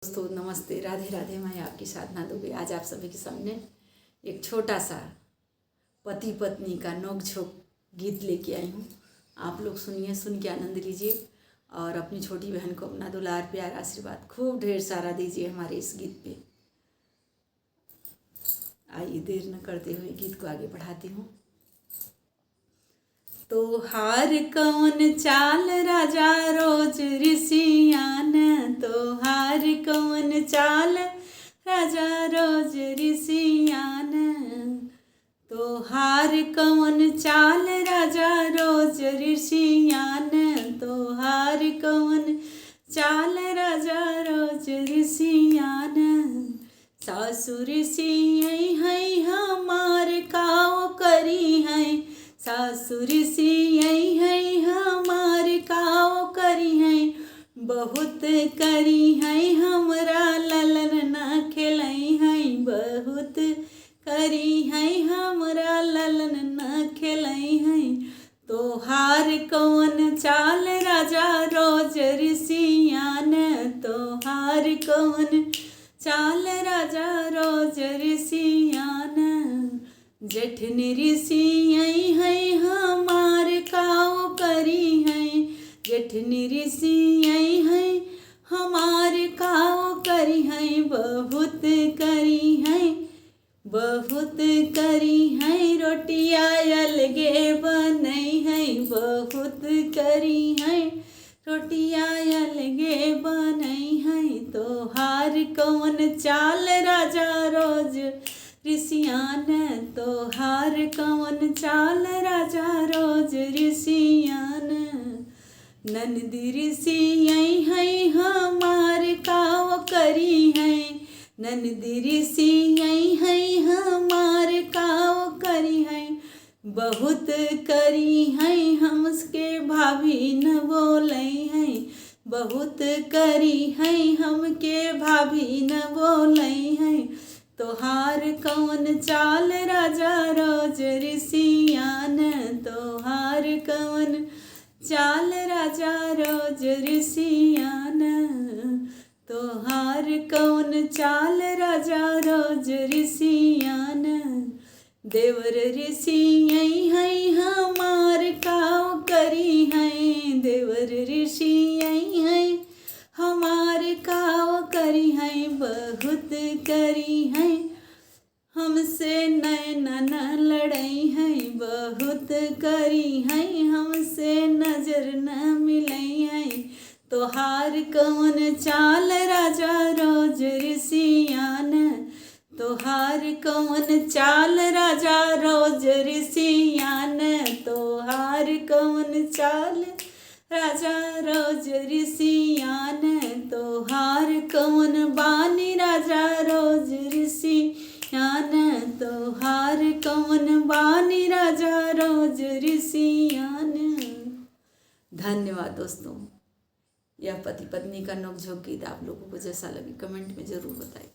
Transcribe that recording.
दोस्तों नमस्ते, राधे राधे। मैं आपकी साधना दुबे आज आप सभी के सामने एक छोटा सा पति पत्नी का नोक-झोंक गीत लेके आई हूँ। आप लोग सुनिए, सुन के आनंद लीजिए और अपनी छोटी बहन को अपना दुलार प्यार आशीर्वाद खूब ढेर सारा दीजिए हमारे इस गीत पे। आइए देर न करते हुए गीत को आगे बढ़ाती हूँ। तो हार कौन चाल राजा रोज ऋषियान, तो हार कौन चाल राजा रोज ऋषियान, तो हार कौन चाल राजा रोज ऋषियान, तो हार कौन चाल राजा रोज ऋषियान। सासुर सियई है हमार काओ करी है, सासुर सियई है हमार काओ करी है, बहुत करी है हमरा ललन ना खेलई है, बहुत करी है हमरा ललन ना खेलई है। तो हार कौन चाल राजा रोज ऋषियान, तो हार कौन चाल राजा रोज ऋषियान। जेठन ऋषियई है हमार काओ करी है, जेठन ऋषियई है हमार काओ करी है, बहुत करी है, बहुत करी है रोटिया अलगे बनई है, बहुत करी है रोटिया अलगे बनई है। तो हार कौन चाल राजा रोज ऋषियान, तो हार कौन चाल राजा रोज ऋषियान। ननद ऋषियई है हमार काओ करी है, ननद ऋषियई है हमार काओ करी है, बहुत करी है हमके भाभी न बोलई है, बहुत करी है हमके भाभी न बोलई है। तो हार कौन चाल राजा रोज ऋषियान, तो हार कौन चाल राजा रोज ऋषियान, तो हार कौन चाल राजा रोज ऋषियान। देवर ऋषियई है हमार काओ करी है, देवर ऋषियई है हमार काओ करी है, बहुत करी है हमसे नैना न लड़ई है, बहुत करी है हमसे नजर न मिलई है। तो हार कौन चाल राजा रोज ऋषियान, तो हार कौन चाल राजा रोज ऋषियान, तो हार कौन चाल राजा रोज ऋषियान, तो हार कौन बानी राजा रोज ऋषियान, तो हार कौन बानी राजा रोज ऋषियान। धन्यवाद दोस्तों। यह पति पत्नी का नोक-झोंक गीत आप लोगों को जैसा लगे कमेंट में ज़रूर बताएं।